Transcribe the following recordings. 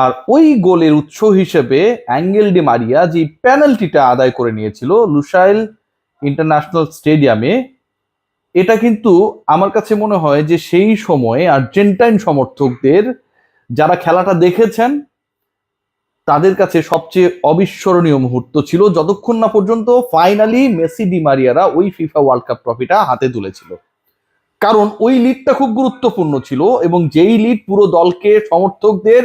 আর ওই গোলের উৎস হিসেবে অ্যাঙ্গেল ডি মারিয়া যে পেনাল্টিটা আদায় করে নিয়েছিল লুসাইল ইন্টারন্যাশনাল স্টেডিয়ামে, এটা কিন্তু আমার কাছে মনে হয় যে সেই সময়ে আর্জেন্টাইন সমর্থকদের যারা খেলাটা দেখেছেন তাদের কাছে সবচেয়ে অবিস্মরণীয় মুহূর্ত ছিল, যতক্ষণ না পর্যন্ত ফাইনালি মেসি ডি মারিয়ারা ওই ফিফা ওয়ার্ল্ড কাপ ট্রফিটা হাতে তুলেছিল। কারণ ওই লিডটা খুব গুরুত্বপূর্ণ ছিল এবং যেই লিড পুরো দলকে, সমর্থকদের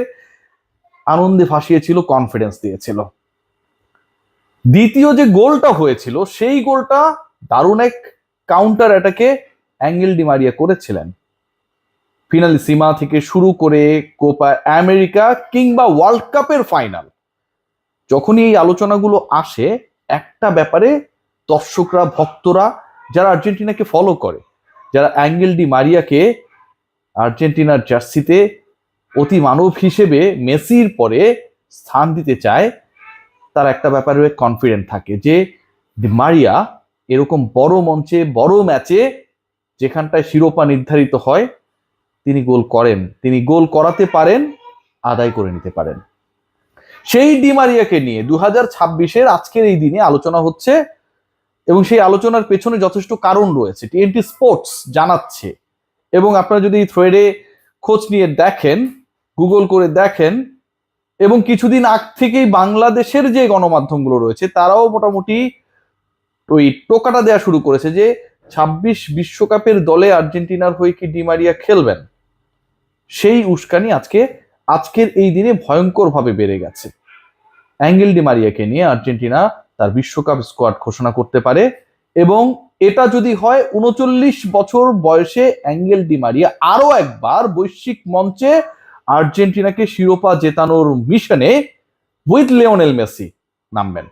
আনন্দে ভাসিয়েছিল, কনফিডেন্স দিয়েছিল। দ্বিতীয় যে গোলটা হয়েছিল সেই গোলটা দারুণ এক কাউন্টার অ্যাটাকে অ্যাঙ্গেল ডি মারিয়া করেছিলেন। ফিনালিসিমা থেকে শুরু করে কোপা আমেরিকা কিংবা ওয়ার্ল্ড কাপের ফাইনাল, যখনই এই আলোচনাগুলো আসে একটা ব্যাপারে দর্শকরা, ভক্তরা যারা আর্জেন্টিনাকে ফলো করে, যারা অ্যাঙ্গেল ডি মারিয়াকে আর্জেন্টিনার জার্সিতে অতি মানব হিসেবে মেসির পরে স্থান দিতে চায়, তার একটা ব্যাপারে কনফিডেন্ট থাকে যে ডি মারিয়া এরকম বড় মঞ্চে, বড় ম্যাচে, যেখানটায় শিরোপা নির্ধারিত হয়, তিনি গোল করেন, তিনি গোল করাতে পারেন, আদায় করে নিতে পারেন। সেই ডি মারিয়াকে নিয়ে 2026-এর আজকের এই দিনে আলোচনা হচ্ছে এবং সেই আলোচনার পেছনে যথেষ্ট কারণ রয়েছে, টিএনটি স্পোর্টস জানাচ্ছে। এবং আপনারা যদি থ্রেডে খোঁজ নিয়ে দেখেন, গুগল করে দেখেন, এবং কিছুদিন আগ থেকেই বাংলাদেশের যে গণমাধ্যমগুলো রয়েছে তারাও মোটামুটি ওই টোকাটা দেওয়া শুরু করেছে যে 26 বিশ্বকাপের দলে আর্জেন্টিনার হয়ে কি ডি মারিয়া খেলবেন। সেই উস্কানি আজকের এই দিনে ভয়ঙ্করভাবে বেড়ে গেছে। অ্যাঙ্গেল ডি মারিয়াকে নিয়ে আর্জেন্টিনা তার বিশ্বকাপ স্কোয়াড ঘোষণা করতে পারে এবং এটা যদি হয় 39 বছর বয়সে অ্যাঙ্গেল ডি মারিয়া আরো একবার বৈশ্বিক মঞ্চে আর্জেন্টিনাকে শিরোপা জেতানোর মিশনে উইথ লিওনেল মেসি নামবেন।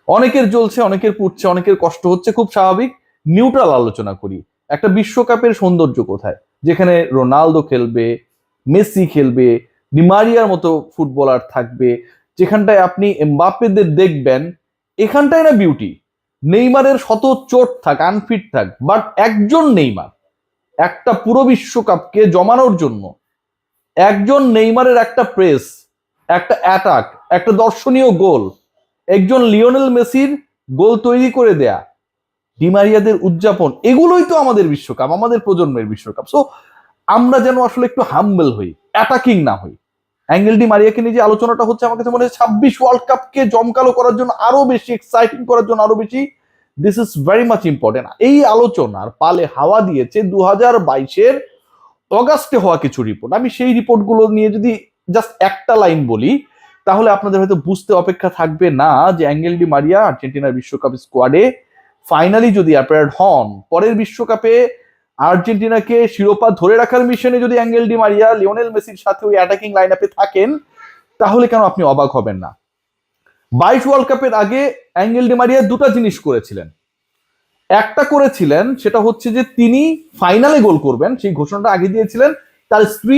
অনেকের জ্বলছে, অনেকের পুড়ছে, অনেকের কষ্ট হচ্ছে, খুব স্বাভাবিক। নিউট্রাল আলোচনা করি। একটা বিশ্বকাপের সৌন্দর্য কোথায়, যেখানে রোনালদো খেলবে, মেসি খেলবে, ডি মারিয়ার মতো ফুটবলার থাকবে, যেখানটায় আপনি এমবাপ্পেদের দেখবেন, এখানটায় না বিউটি। নেইমারের শত চোট থাক, আনফিট থাক, বাট একজন নেইমার একটা পুরো বিশ্বকাপকে জমানোর জন্য, একজন নেইমারের একটা প্রেস, একটা অ্যাটাক, একটা দর্শনীয় গোল, একজন লিওনেল মেসির গোল তৈরি করে দেয়া, ডি মারিয়াদের উদযাপন, এগুলোই তো আমাদের বিশ্বকাপ, আমাদের প্রজন্মের বিশ্বকাপ। সো আমরা যেন আসলে একটু হাম্বল হই, অ্যাটাকিং না হই। অ্যাঙ্গেল ডি মারিয়াকে নিয়ে যে আলোচনাটা হচ্ছে, আমার কাছে মনে হয় 26 ওয়ার্ল্ড কাপকে জমকালো করার জন্য, আরো বেশি এক্সাইটিং করার জন্য, আরো বেশি, this is very much important. এই আলোচনার পালে হাওয়া দিয়েছে 2022-এর অগাস্টে হওয়া কিছু রিপোর্ট। আমি সেই রিপোর্টগুলো নিয়ে যদি জাস্ট একটা লাইন বলি, তাহলে আপনাদের হয়তো বুঝতে অপেক্ষা থাকবে না যে অ্যাঙ্গেল ডি মারিয়া আর্জেন্টিনার বিশ্বকাপ স্কোয়াডে ফাইনালি যদি অ্যাপিয়ার্ড হন, পরের বিশ্বকাপে আর্জেন্টিনাকে শিরোপা ধরে রাখার মিশনে যদি অ্যাঙ্গেল ডি মারিয়া লিওনেল মেসির সাথে ওই অ্যাটাকিং লাইন আপে থাকেন, তাহলে কেন আপনি অবাক হবেন না। 22 ওয়ার্ল্ড কাপের আগে অ্যাঙ্গেল ডি মারিয়া দুটা জিনিস করেছিলেন। একটা করেছিলেন, সেটা হচ্ছে যে তিনি ফাইনালে গোল করবেন, সেই ঘোষণাটা আগে দিয়েছিলেন। তার স্ত্রী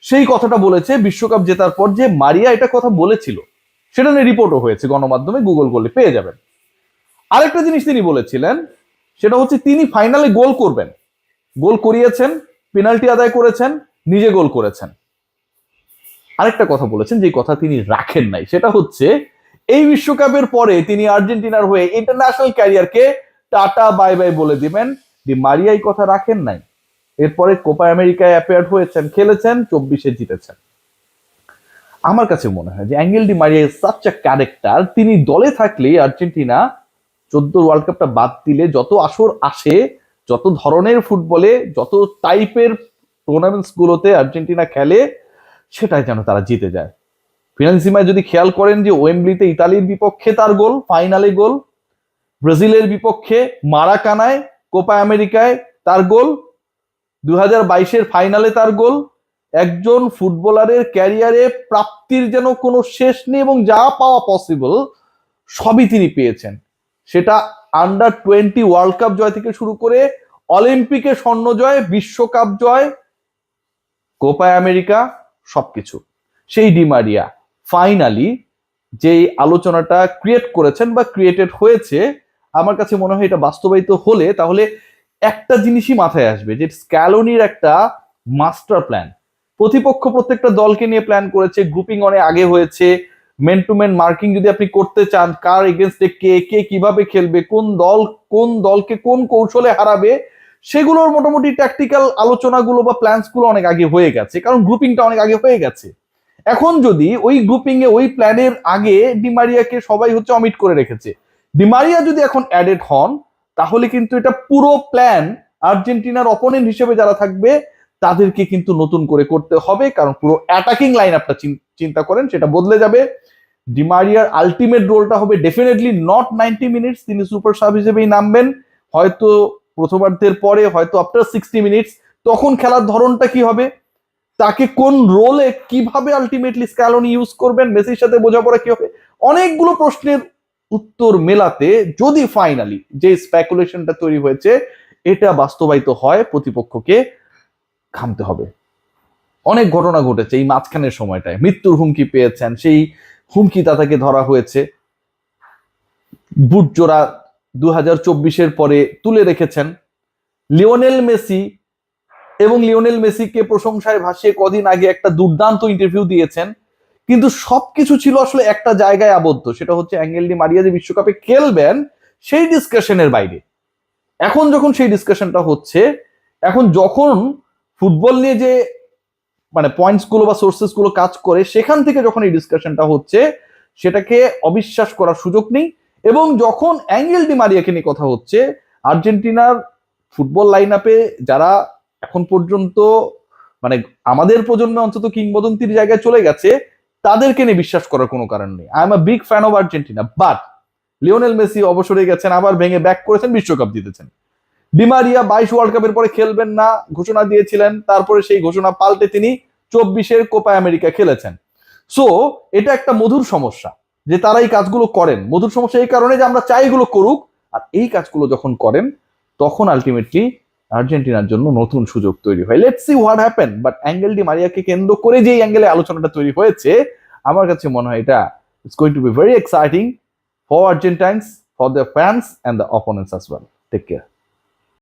সেই কথাটা বলেছে বিশ্বকাপ জেতার পর, যে মারিয়া এটা কথা বলেছিল, সেটা নিয়ে রিপোর্টও হয়েছে গণমাধ্যমে, গুগল করলে পেয়ে যাবেন। আরেকটা জিনিস তিনি বলেছিলেন, সেটা হচ্ছে তিনি ফাইনালে গোল করবেন, গোল করিয়েছেন, পেনাল্টি আদায় করেছেন, নিজে গোল করেছেন। আরেকটা কথা বলেছেন, যে কথা তিনি রাখেন নাই, সেটা হচ্ছে এই বিশ্বকাপের পরে তিনি আর্জেন্টিনার হয়ে ইন্টারন্যাশনাল ক্যারিয়ারকে টাটা বাই বাই বলে দিবেন। ডি মারিয়া এই কথা রাখেন নাই। এরপরে কোপা আমেরিকায় অ্যাপিয়ার্ড হয়েছেন, খেলেছেন, 24-এ জিতেছেন। আমার কাছে মনে হয় যে angle Di Maria is such a character, তিনি দলে থাকলেই আর্জেন্টিনা 14 ওয়ার্ল্ড কাপটা বাদ দিলে যত আসর আসে, যত ধরনের ফুটবলে, যত টাইপের টুর্নামেন্টস গুলোতে আর্জেন্টিনা খেলে, সেটাই যেন তারা জিতে যায়। ফিনান্সিমায় যদি খেয়াল করেন যে ওয়েম্বলিতে ইতালির বিপক্ষে তার গোল, ফাইনালে গোল, ব্রাজিলের বিপক্ষে মারাকানায় কোপা আমেরিকায় তার গোল, 2022-এর ফাইনালে তার গোল। একজন ফুটবলারের ক্যারিয়ারে প্রাপ্তির যেন কোনো শেষ নেই এবং যা পাওয়া পসিবল সবই তিনি পেয়েছেন। সেটা আন্ডার 20 ওয়ার্ল্ড কাপ জয় থেকে শুরু করে অলিম্পিকে স্বর্ণ জয়, বিশ্বকাপ জয়, কোপা আমেরিকা, সবকিছু। সেই ডি মারিয়া ফাইনালি যে আলোচনাটা ক্রিয়েট করেছেন বা ক্রিয়েটেড হয়েছে, আমার কাছে মনে হয় এটা বাস্তবায়িত হলে তাহলে একটা জিনিসই মাথায় আসবে, যে স্ক্যালোনির একটা মাস্টার প্ল্যান, প্রতিপক্ষ প্রত্যেকটা দলকে নিয়ে প্ল্যান করেছে, গ্রুপিং অনেক আগে হয়েছে, মেন টু মেন মার্কিং যদি আপনি করতে চান, কার এগেনস্টে কে কে কিভাবে খেলবে, কোন দলকে কোন কৌশলে হারাবে, সেগুলোর মোটামুটি ট্যাকটিক্যাল আলোচনাগুলো বা প্ল্যানস গুলো অনেক আগে হয়ে গেছে, কারণ গ্রুপিংটা অনেক আগে হয়ে গেছে। এখন যদি ওই গ্রুপিং এ ওই প্ল্যানের আগে ডিমারিয়াকে সবাই হচ্ছে অমিট করে রেখেছে, ডিমারিয়া যদি এখন অ্যাডেড হন, তাহলে কিন্তু এটা পুরো প্ল্যান আর্জেন্টিনার অপোনেন্ট হিসেবে যারা থাকবে তাদেরকে কিন্তু নতুন করে করতে হবে, কারণ পুরো অ্যাটাকিং লাইন আপটা চিন্তা করেন সেটা বদলে যাবে। ডিমারিয়ার আলটিমেট রোলটা হবে ডেফিনেটলি নট 90 মিনিটস, তিনি সুপার সাব হিসেবেই নামবেন, হয়তো প্রথমার্ধের পরে, হয়তো আফটার 60 মিনিটস। তখন খেলার ধরনটা কি হবে, তাকে কোন রোলে কিভাবে আলটিমেটলি স্ক্যালোনি ইউজ করবেন, মেসির সাথে বোঝাপড়া কি হবে, অনেকগুলো প্রশ্নের উত্তর মেলাতে যদি ফাইনালি যে স্পেকুলেশনটা তৈরি হয়েছে এটা বাস্তবায়িত হয়, প্রতিপক্ষকে থামতে হবে। অনেক ঘটনা ঘটেছে এই মাঝখানের সময়টায়, মৃত্যুর হুমকি পেয়েছেন, সেই হুমকি তাকে ধরা হয়েছে, বুট জোড়া 2024-এর পরে তুলে রেখেছেন। লিওনেল মেসি এবং লিওনেল মেসিকে প্রশংসায় ভাসিয়ে কদিন আগে একটা দুর্দান্ত ইন্টারভিউ দিয়েছেন, কিন্তু সবকিছু ছিল আসলে একটা জায়গায় আবদ্ধ, সেটা হচ্ছে অ্যাঙ্গেল ডি মারিয়া যে বিশ্বকাপে খেলবেন সেই ডিসকাশনের বাইরে। এখন যখন সেই ডিসকাশনটা হচ্ছে, এখন যখন ফুটবল নিয়ে যে মানে পয়েন্টস গুলো বা সোর্সেস গুলো কাজ করে, সেখান থেকে যখন এই ডিসকাশনটা হচ্ছে, সেটাকে অবিশ্বাস করার সুযোগ নেই। এবং যখন অ্যাঙ্গেল ডি মারিয়াকে নিয়ে কথা হচ্ছে, আর্জেন্টিনার ফুটবল লাইন আপে যারা এখন পর্যন্ত মানে আমাদের প্রজন্মে অন্তত কিংবদন্তির জায়গায় চলে গেছে, তাদেরকে নিয়ে বিশ্বাস করার কোনো কারণ নেই। I am a big fan of Argentina, but Lionel Messi অবসরে গেছেন, আবার ভেঙে ব্যাক করেছেন, বিশ্বকাপ জিতেছেন। ডিমারিয়া 22 ওয়ার্ল্ড কাপের পরে খেলবেন না ঘোষণা দিয়েছিলেন, তারপরে সেই ঘোষণা পাল্টে তিনি 24-এর কোপা আমেরিকা খেলেছেন। সো এটা একটা মধুর সমস্যা যে তারা এই কাজগুলো করেন। মধুর সমস্যা এই কারণে যে আমরা চাই এগুলো করুক, আর এই কাজগুলো যখন করেন তখন আলটিমেটলি আর্জেন্টিনার জন্য নতুন সুযোগ তৈরি হয়। Let's see what happen. But Angel Di মারিয়াকে কেন্দ্র করে যে অ্যাঙ্গেলে আলোচনাটা তৈরি হয়েছে, আমার কাছে মনে হয় এটা it's going to be very exciting for Argentines, for the fans and the opponents as well. Take care.